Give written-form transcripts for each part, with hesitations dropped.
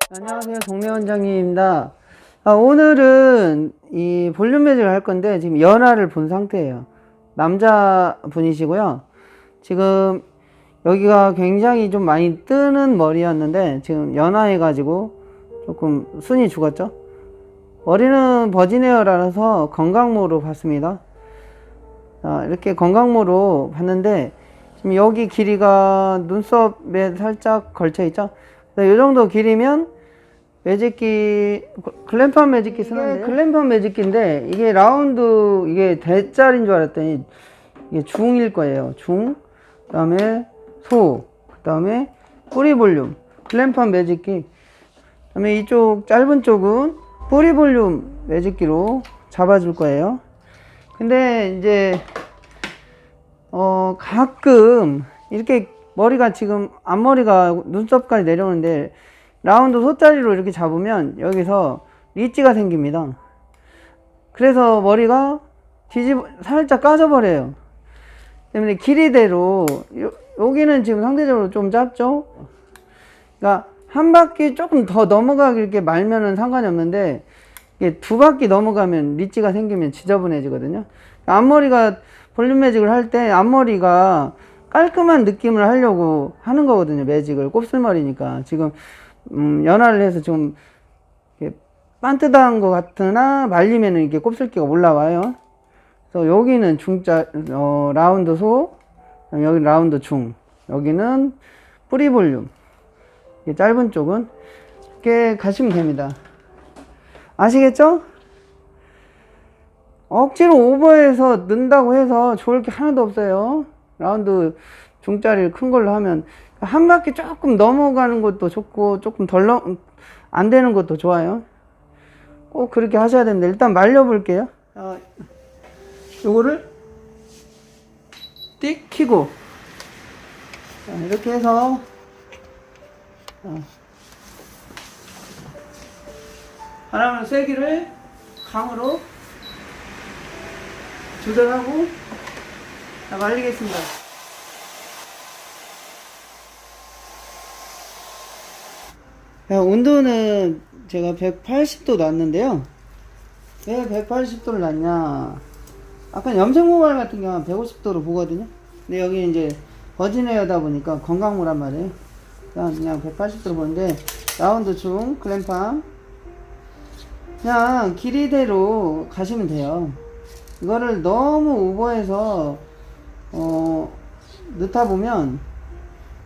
안녕하세요, 동네 원장님입니다. 오늘은 이 볼륨 매직을 할 건데 지금 연하를 본 상태예요. 남자 분이시고요. 지금 여기가 굉장히 좀 많이 뜨는 머리였는데 지금 연하해 가지고 조금 순이 죽었죠. 머리는 버진에어라서 건강모로 봤습니다. 이렇게 건강모로 봤는데 지금 여기 길이가 눈썹에 살짝 걸쳐 있죠. 이 정도 길이면 매직기, 글램팜 매직기 쓰는데, 글램팜 매직기인데 이게 라운드, 이게 대짜리인 줄 알았더니 이게 중일 거예요. 중, 그 다음에 소, 그 다음에 뿌리 볼륨, 글램팜 매직기. 그 다음에 이쪽 짧은 쪽은 뿌리 볼륨 매직기로 잡아줄 거예요. 근데 이제 가끔 이렇게 머리가 지금 앞머리가 눈썹까지 내려오는데 라운드 소짜리로 이렇게 잡으면 여기서 리치가 생깁니다. 그래서 머리가 살짝 까져버려요. 때문에 길이대로 여기는 지금 상대적으로 좀 짧죠. 그러니까 한 바퀴 조금 더 넘어가게 이렇게 말면은 상관이 없는데 이게 두 바퀴 넘어가면 리치가 생기면 지저분해지거든요. 앞머리가 볼륨 매직을 할 때 앞머리가 깔끔한 느낌을 하려고 하는 거거든요. 매직을 곱슬머리니까 지금 연화를 해서 좀 반듯한 것 같으나 말리면은 이게 곱슬기가 올라와요. 그래서 여기는 라운드 소, 여기 라운드 중, 여기는 뿌리 볼륨. 짧은 쪽은 이렇게 가시면 됩니다. 아시겠죠? 억지로 오버해서 넣는다고 해서 좋을 게 하나도 없어요. 라운드 중짜리를 큰 걸로 하면 한 바퀴 조금 넘어가는 것도 좋고 조금 안 되는 것도 좋아요. 꼭 그렇게 하셔야 됩니다. 일단 말려 볼게요. 요거를 띡 키고 이렇게 해서 바람을 세기를 강으로 조절하고 말리겠습니다. 온도는 제가 180도 놨는데요. 왜 180도를 놨냐? 아까 염색 모발 같은 경우는 150도로 보거든요. 근데 여기 이제 버진에어다 보니까 건강모란 말이에요. 그냥 180도로 보는데 라운드 중 글램팜 그냥 길이대로 가시면 돼요. 이거를 너무 오버해서 넣다 보면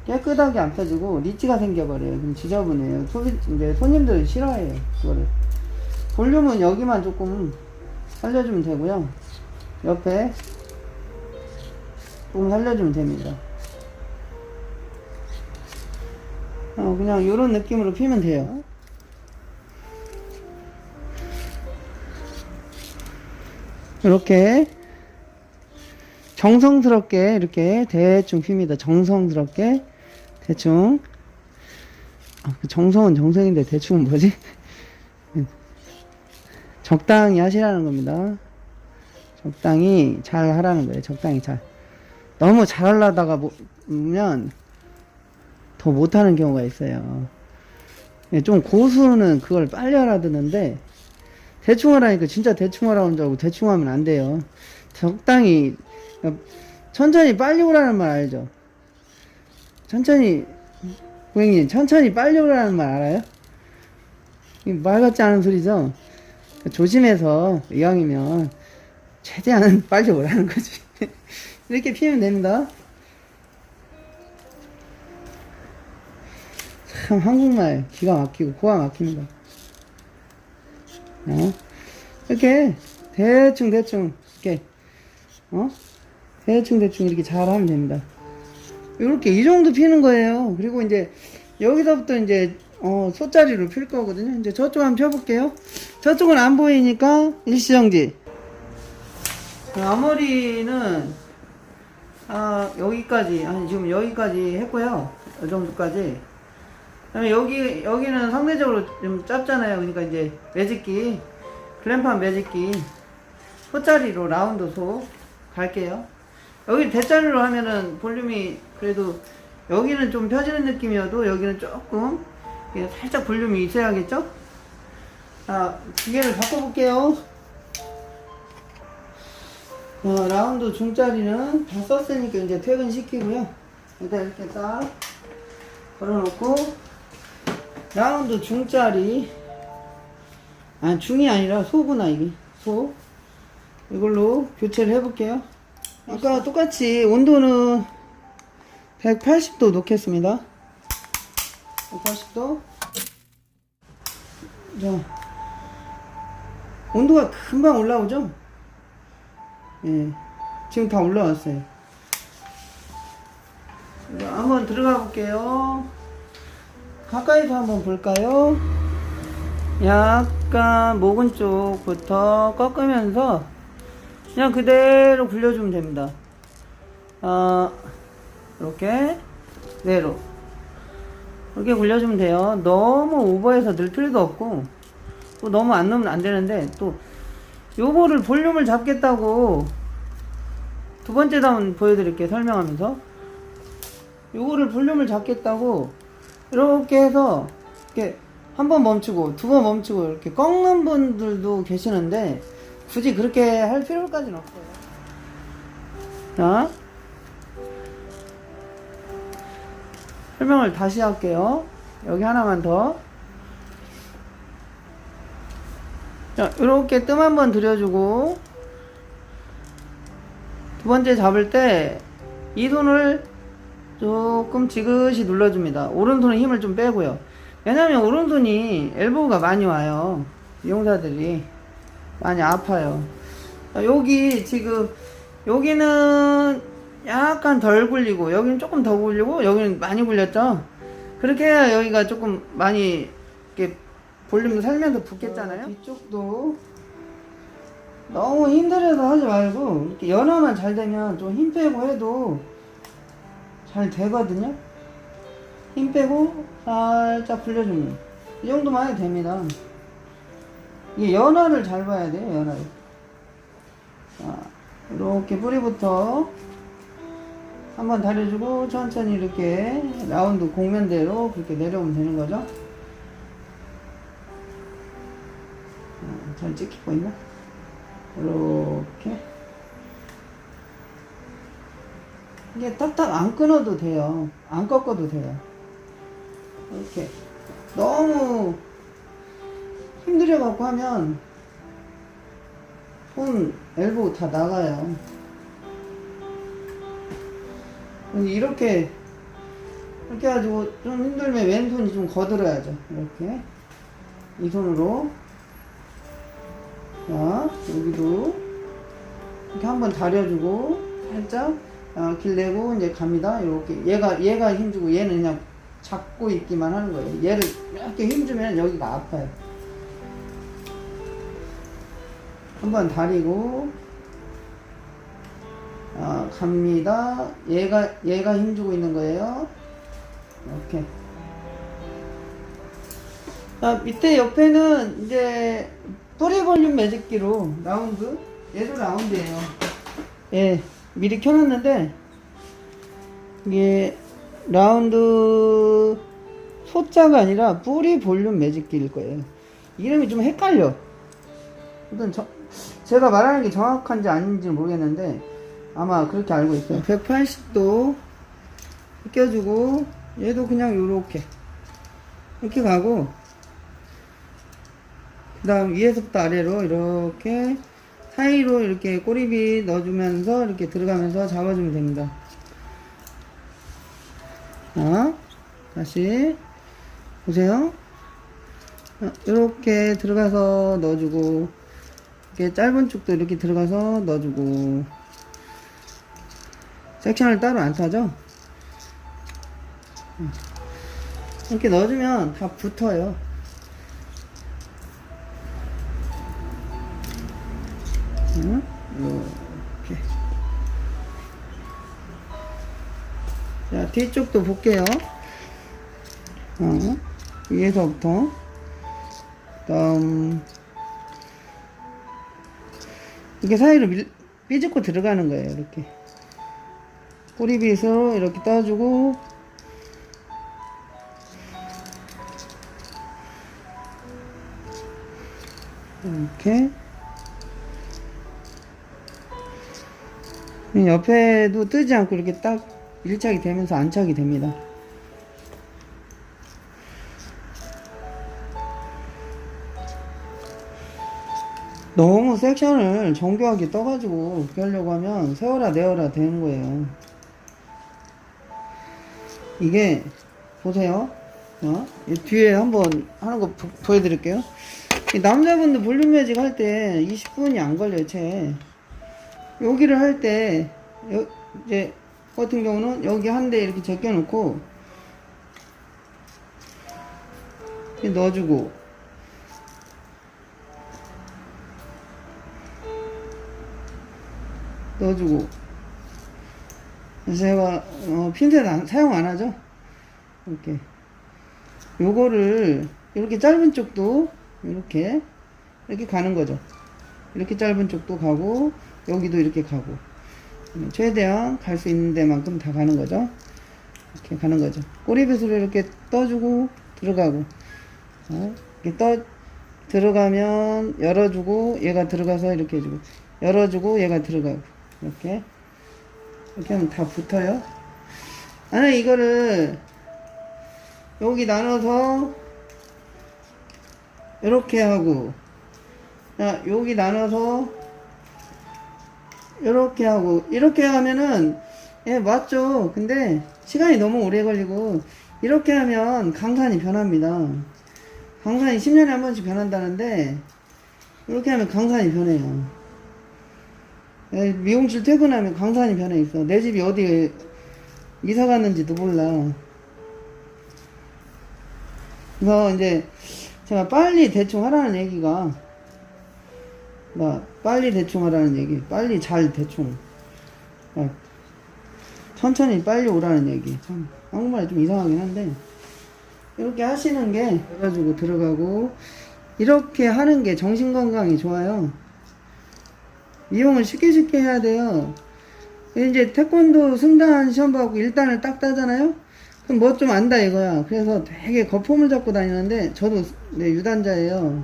깨끗하게 안 펴지고 리치가 생겨버려요. 그럼 지저분해요. 이제 손님들은 싫어해요. 그거를. 볼륨은 여기만 조금 살려주면 되고요. 옆에 조금 살려주면 됩니다. 그냥 이런 느낌으로 피면 돼요. 이렇게 정성스럽게 이렇게 대충 핍니다. 정성스럽게 대충. 정성은 정성인데 대충은 뭐지? 적당히 하시라는 겁니다. 적당히 잘 하라는 거예요. 적당히 잘. 너무 잘하려다가 보면 더 못하는 경우가 있어요. 좀 고수는 그걸 빨리 알아듣는데 대충 하라니까 진짜 대충 하라는 줄 알고 대충 하면 안 돼요. 적당히 천천히 빨리 오라는 말 알죠? 천천히, 고객님, 천천히 빨리 오라는 말 알아요? 말 같지 않은 소리죠? 조심해서 이왕이면 최대한 빨리 오라는 거지. 이렇게 피면 됩니다. 참 한국말 기가 막히고 코가 막힙니다. 이렇게 대충 이렇게 대충 이렇게 잘 하면 됩니다. 이렇게 이 정도 피는 거예요. 그리고 이제 여기서부터 이제 소짜리로 필 거거든요. 이제 저쪽 한번 펴볼게요. 저쪽은 안 보이니까 일시정지. 앞머리는 여기까지, 지금 여기까지 했고요. 이 정도까지. 그다음에 여기는 상대적으로 좀 짧잖아요. 그러니까 이제 매직기, 글램팜 매직기 소짜리로 라운드 소 갈게요. 여기 대짜리로 하면은 볼륨이 그래도 여기는 좀 펴지는 느낌이어도 여기는 조금 이게 살짝 볼륨이 있어야겠죠? 자, 기계를 바꿔볼게요. 라운드 중짜리는 다 썼으니까 이제 퇴근시키고요. 일단 이렇게 딱 걸어놓고, 라운드 중짜리, 중이 아니라 소구나, 이게. 소. 이걸로 교체를 해볼게요. 아까 똑같이 온도는 180도 놓겠습니다. 180도. 자, 온도가 금방 올라오죠? 예, 지금 다 올라왔어요. 자, 한번 들어가 볼게요. 가까이서 한번 볼까요? 약간 목은 쪽부터 꺾으면서 그냥 그대로 굴려주면 됩니다. 이렇게 그대로 이렇게 굴려주면 돼요. 너무 오버해서 넣을 필요도 없고, 또 너무 안 넣으면 안 되는데, 또 요거를 볼륨을 잡겠다고 두 번째 다운 보여드릴게요. 설명하면서 요거를 볼륨을 잡겠다고 이렇게 해서 이렇게 한 번 멈추고 두 번 멈추고 이렇게 꺾는 분들도 계시는데, 굳이 그렇게 할 필요까지는 없어요. 자, 설명을 다시 할게요. 여기 하나만 더. 자, 이렇게 뜸 한번 들여주고, 두 번째 잡을 때 이 손을 조금 지그시 눌러줍니다. 오른손에 힘을 좀 빼고요. 왜냐면 오른손이 엘보가 많이 와요. 이용사들이 많이 아파요. 여기 지금 여기는 약간 덜 굴리고, 여기는 조금 더 굴리고, 여기는 많이 굴렸죠. 그렇게 해야 여기가 조금 많이 이렇게 볼륨 살면서 붙겠잖아요. 뒤쪽도 너무 힘들어서 하지 말고, 이렇게 연화만 잘 되면 좀 힘 빼고 해도 잘 되거든요. 힘 빼고 살짝 굴려주면 이 정도만 해도 됩니다. 이게 연화를 잘 봐야 돼요. 연화를. 자, 이렇게 뿌리부터 한번 다려주고 천천히 이렇게 라운드 공면대로 그렇게 내려오면 되는 거죠. 잘 찍히고 있나? 이렇게 이게 딱딱 안 끊어도 돼요. 안 꺾어도 돼요. 이렇게 너무 힘들어 갖고 하면 손 엘보 다 나가요. 이렇게 가지고 좀 힘들면 왼손이 좀 거들어야죠. 이렇게 이 손으로. 자, 여기도 이렇게 한번 다려주고 살짝 길 내고 이제 갑니다. 이렇게 얘가 힘주고 얘는 그냥 잡고 있기만 하는 거예요. 얘를 이렇게 힘주면 여기가 아파요. 한번 다리고 갑니다. 얘가 힘주고 있는 거예요. 이렇게. 자, 밑에 옆에는 이제 뿌리 볼륨 매직기로 라운드, 얘도 라운드예요. 예, 미리 켜놨는데 이게 라운드 소자가 아니라 뿌리 볼륨 매직기일 거예요. 이름이 좀 헷갈려. 일단 제가 말하는 게 정확한지 아닌지 모르겠는데 아마 그렇게 알고 있어요. 180도 껴주고, 얘도 그냥 이렇게 가고, 그 다음 위에서부터 아래로 이렇게 사이로 이렇게 꼬리빗 넣어주면서 이렇게 들어가면서 잡아주면 됩니다. 자, 다시 보세요. 이렇게 들어가서 넣어주고, 이렇게 짧은 쪽도 이렇게 들어가서 넣어주고. 섹션을 따로 안 타죠? 이렇게 넣어주면 다 붙어요. 이렇게. 자, 뒤쪽도 볼게요. 위에서부터. 다음, 이렇게 사이로 삐집고 들어가는 거예요. 이렇게. 꼬리빗으로 이렇게 떠주고, 이렇게. 옆에도 뜨지 않고 이렇게 딱 밀착이 되면서 안착이 됩니다. 너무 섹션을 정교하게 떠가지고 그렇게 하려고 하면 세워라 내어라 되는 거예요. 이게 보세요. 이 뒤에 한번 하는 거 보여드릴게요. 이 남자분들 볼륨 매직 할 때 20분이 안 걸려요. 채 여기를 할 때 이제 같은 경우는 여기 한 대 이렇게 제껴 놓고 넣어주고 그래서 제가 핀셋 사용 안 하죠. 이렇게 요거를 이렇게 짧은 쪽도 이렇게 가는 거죠. 이렇게 짧은 쪽도 가고 여기도 이렇게 가고 최대한 갈 수 있는 데만큼 다 가는 거죠. 이렇게 가는 거죠. 꼬리빗으로 이렇게 떠주고 들어가고 이렇게 들어가면 열어주고 얘가 들어가서 이렇게 해주고 열어주고 얘가 들어가고 이렇게 하면 다 붙어요. 나는 이거를 여기 나눠서 이렇게 하고 여기 나눠서 이렇게 하고 이렇게 하면은 맞죠. 근데 시간이 너무 오래 걸리고 이렇게 하면 강산이 변합니다. 강산이 10년에 한 번씩 변한다는데 이렇게 하면 강산이 변해요. 미용실 퇴근하면 강산이 변해 있어. 내 집이 어디에 이사 갔는지도 몰라. 그래서 이제 제가 빨리 대충 하라는 얘기가 빨리 대충 하라는 얘기, 빨리 잘 대충 천천히 빨리 오라는 얘기. 참 한국말이 좀 이상하긴 한데 이렇게 하시는 게 열어주고 들어가고 이렇게 하는 게 정신건강에 좋아요. 미용을 쉽게 해야 돼요. 이제 태권도 승단 시험 봐고 1단을 딱 따잖아요. 그럼 뭐 좀 안다 이거야. 그래서 되게 거품을 잡고 다니는데 저도 유단자예요.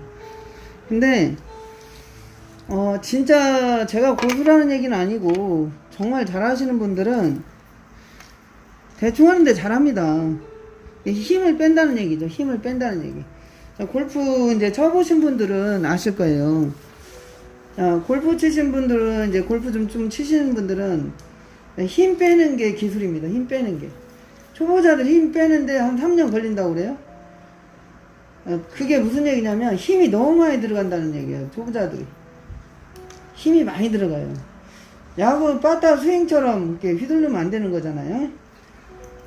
근데 진짜 제가 고수라는 얘기는 아니고 정말 잘하시는 분들은 대충 하는데 잘합니다. 힘을 뺀다는 얘기죠. 힘을 뺀다는 얘기. 골프 이제 쳐보신 분들은 아실 거예요. 골프 치신 분들은 이제 골프 좀 치시는 분들은 힘 빼는 게 기술입니다. 힘 빼는 게. 초보자들 힘 빼는데 한 3년 걸린다고 그래요. 그게 무슨 얘기냐면 힘이 너무 많이 들어간다는 얘기예요. 초보자들이. 힘이 많이 들어가요. 야구 빠따 스윙처럼 이렇게 휘두르면 안 되는 거잖아요.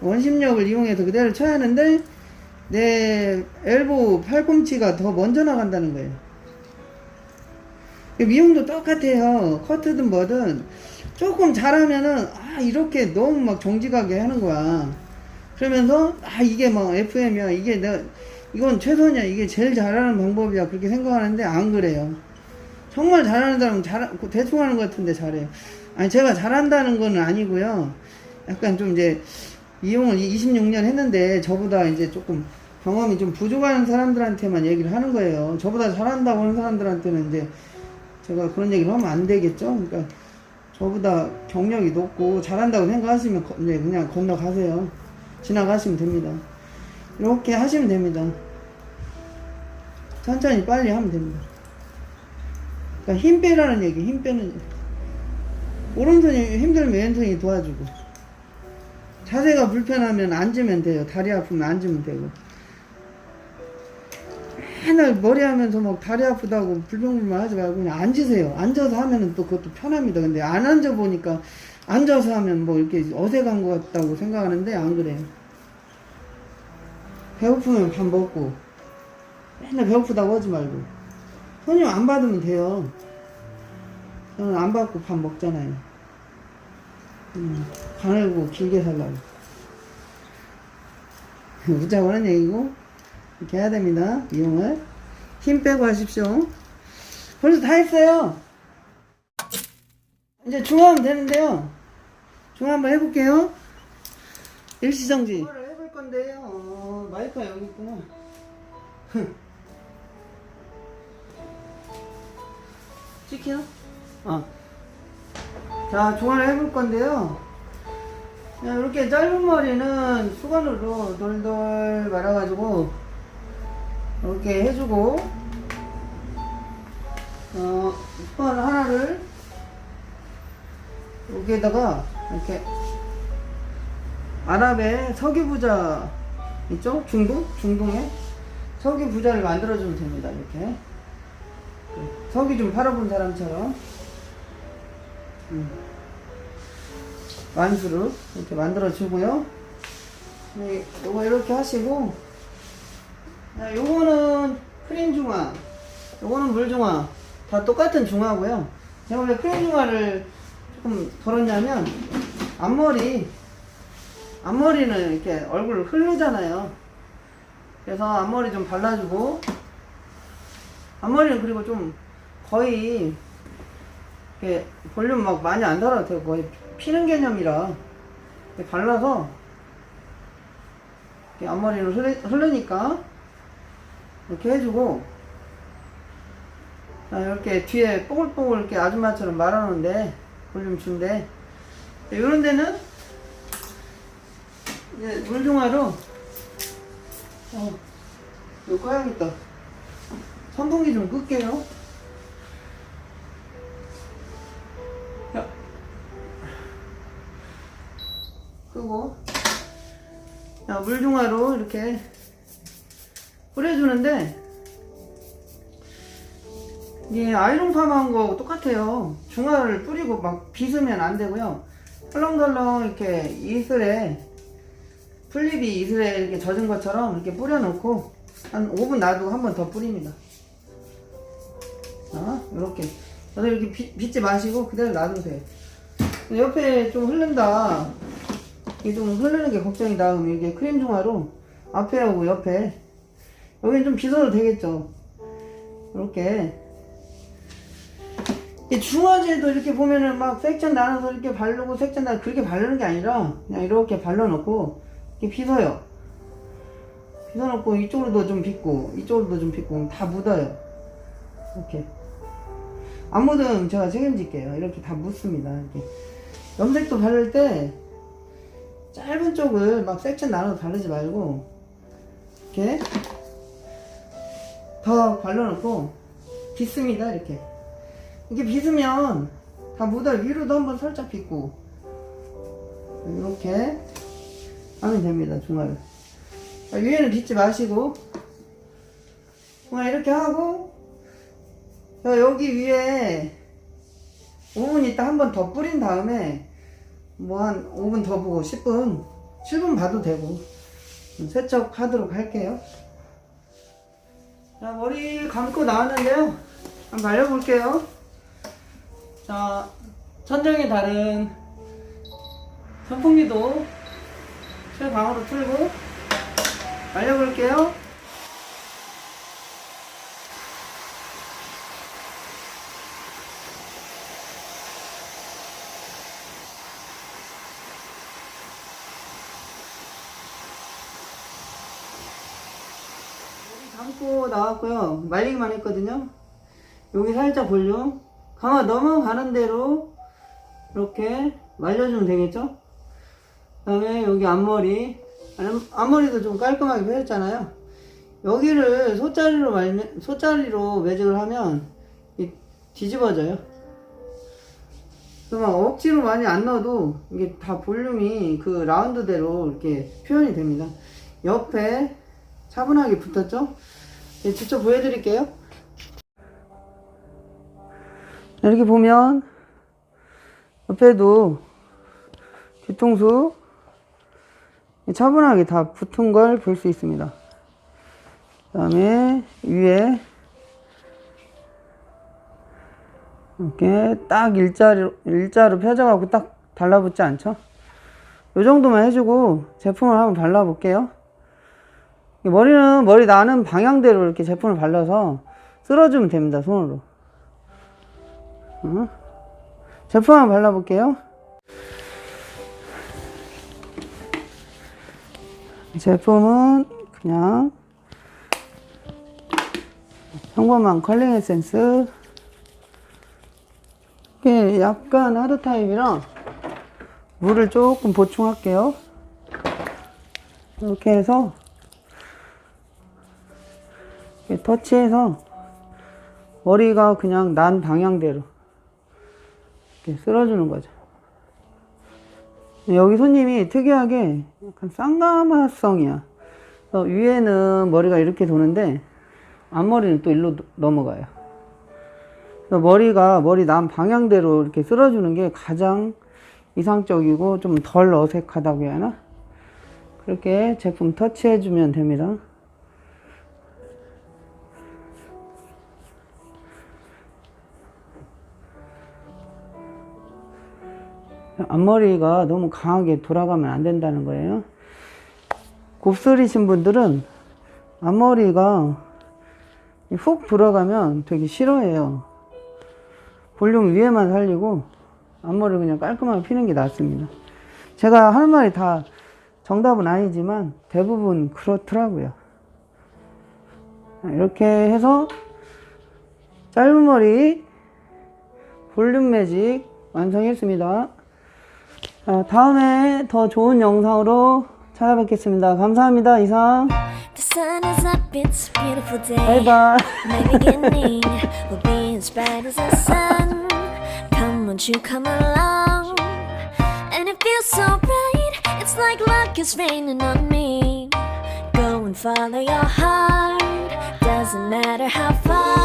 원심력을 이용해서 그대로 쳐야 하는데 내 엘보 팔꿈치가 더 먼저 나간다는 거예요. 미용도 똑같아요. 커트든 뭐든 조금 잘하면은 이렇게 너무 막 정직하게 하는 거야. 그러면서 이게 뭐 FM이야, 이게 이건 최선이야, 이게 제일 잘하는 방법이야, 그렇게 생각하는데 안 그래요. 정말 잘하는 사람은 대충 하는 것 같은데 잘해요. 아니 제가 잘한다는 건 아니고요. 약간 좀 이제 미용을 26년 했는데 저보다 이제 조금 경험이 좀 부족한 사람들한테만 얘기를 하는 거예요. 저보다 잘한다고 하는 사람들한테는 이제 제가 그런 얘기를 하면 안 되겠죠. 그러니까 저보다 경력이 높고 잘한다고 생각하시면 이제 그냥 건너가세요. 지나가시면 됩니다. 이렇게 하시면 됩니다. 천천히 빨리 하면 됩니다. 그러니까 힘 빼라는 얘기, 힘 빼는 얘기. 오른손이 힘들면 왼손이 도와주고, 자세가 불편하면 앉으면 돼요. 다리 아프면 앉으면 되고. 맨날 머리 하면서 막 다리 아프다고 불평불만 하지 말고 그냥 앉으세요. 앉아서 하면은 또 그것도 편합니다. 근데 안 앉아 보니까 앉아서 하면 뭐 이렇게 어색한 것 같다고 생각하는데 안 그래요. 배고프면 밥 먹고, 맨날 배고프다고 하지 말고, 손님 안 받으면 돼요. 저는 안 받고 밥 먹잖아요. 가늘고 길게 살라고. 웃자고 하는 얘기고, 이렇게 해야 됩니다. 미용을 힘 빼고 하십시오. 벌써 다 했어요. 이제 중화하면 되는데요. 중화 한번 해볼게요. 일시정지. 중화를 해볼 건데요. 마이크가 여기 있구나. 찍히나? 자, 종아를 해볼 건데요. 그냥 이렇게 짧은 머리는 수건으로 돌돌 말아가지고 이렇게 해주고, 수건 하나를 여기에다가 이렇게 아랍의 석유부자 있죠? 중동에 석유부자를 만들어주면 됩니다. 이렇게 석유 좀 팔아본 사람처럼 완수를 이렇게 만들어주고요. 네, 요거 이렇게 하시고, 자, 요거는 크림 중화, 요거는 물 중화, 다 똑같은 중화고요. 제가 왜 크림 중화를 조금 덜었냐면, 앞머리는 이렇게 얼굴을 흐르잖아요. 그래서 앞머리 좀 발라주고, 앞머리는 그리고 좀 거의 이렇게 볼륨 막 많이 안 달아도 되고, 거의 피는 개념이라 이렇게 발라서 이렇게 앞머리를 흐르니까 이렇게 해주고, 자, 이렇게 뒤에 뽀글뽀글 이렇게 아줌마처럼 말아놓은데 볼륨 준대. 이런 데는 이제 물종화로 이거 꺼야겠다. 선풍기 좀 끌게요. 야. 끄고, 자, 물종화로 이렇게 뿌려주는데, 이게 아이롱팜한 거 똑같아요. 중화를 뿌리고 막 빗으면 안 되고요. 설렁설렁 이렇게 풀잎이 이슬에 이렇게 젖은 것처럼 이렇게 뿌려놓고 한 5분 놔두고 한 번 더 뿌립니다. 자, 이렇게 빗지 마시고 그대로 놔두세요. 옆에 좀 흐른다, 이게 좀 흐르는 게 걱정이다 그러면 이게 크림 중화로 앞에 하고 옆에, 여기는 좀 빗어도 되겠죠. 이렇게 이 중화제도 이렇게 보면은 막 섹션 나눠서 이렇게 바르고 섹션 나눠서 그렇게 바르는 게 아니라 그냥 이렇게 발라놓고 이렇게 빗어요. 빗어놓고 이쪽으로도 좀 빗고 이쪽으로도 좀 빗고 다 묻어요. 이렇게 안 묻으면 제가 책임질게요. 이렇게 다 묻습니다. 이렇게 염색도 바를 때 짧은 쪽을 막 섹션 나눠서 바르지 말고 이렇게 더 발라놓고 빗습니다. 이렇게 빗으면 다 묻어. 위로도 한번 살짝 빗고 이렇게 하면 됩니다. 중화를. 위에는 빗지 마시고 중화 이렇게 하고, 여기 위에 5분 있다 한 번 더 뿌린 다음에 뭐 한 5분 더 보고 10분 7분 봐도 되고 세척하도록 할게요. 자, 머리 감고 나왔는데요. 한번 말려볼게요. 자, 천정에 다른 선풍기도 최강으로 틀고 말려볼게요. 머리 감고 나왔고요. 말리기만 했거든요. 여기 살짝 볼륨, 강화 넘어가는 대로 이렇게 말려주면 되겠죠? 그 다음에 여기 앞머리도 좀 깔끔하게 펴졌잖아요. 여기를 솥자리로 매직을 하면 뒤집어져요. 그래서 막 억지로 많이 안 넣어도 이게 다 볼륨이 그 라운드대로 이렇게 표현이 됩니다. 옆에 차분하게 붙었죠? 직접 보여드릴게요. 이렇게 보면 옆에도 뒤통수 차분하게 다 붙은 걸 볼 수 있습니다. 그 다음에 위에 이렇게 딱 일자로 펴져가지고 딱 달라붙지 않죠? 이 정도만 해주고 제품을 한번 발라볼게요. 머리 나는 방향대로 이렇게 제품을 발라서 쓸어주면 됩니다. 손으로. 제품 한번 발라볼게요. 제품은 그냥 평범한 컬링 에센스 이게 약간 하드 타입이라 물을 조금 보충할게요. 이렇게 해서 이렇게 터치해서 머리가 그냥 난 방향대로 이렇게 쓸어주는 거죠. 여기 손님이 특이하게 약간 쌍가마성이야. 위에는 머리가 이렇게 도는데 앞머리는 또 일로 넘어가요. 머리 난 방향대로 이렇게 쓸어주는 게 가장 이상적이고 좀 덜 어색하다고 해야 하나? 그렇게 제품 터치해주면 됩니다. 앞머리가 너무 강하게 돌아가면 안 된다는 거예요. 곱슬이신 분들은 앞머리가 훅 돌아가면 되게 싫어해요. 볼륨 위에만 살리고 앞머리 그냥 깔끔하게 피는 게 낫습니다. 제가 하는 말이 다 정답은 아니지만 대부분 그렇더라고요. 이렇게 해서 짧은 머리 볼륨 매직 완성했습니다. 다음에 더 좋은 영상으로 찾아뵙겠습니다. 감사합니다. 이상. The sun is up, it's a beautiful day. 바이바이. My beginning will be as bright as the sun. Come, won't you come along? And it feels so right, it's like luck is raining on me. Go and follow your heart, doesn't matter how far.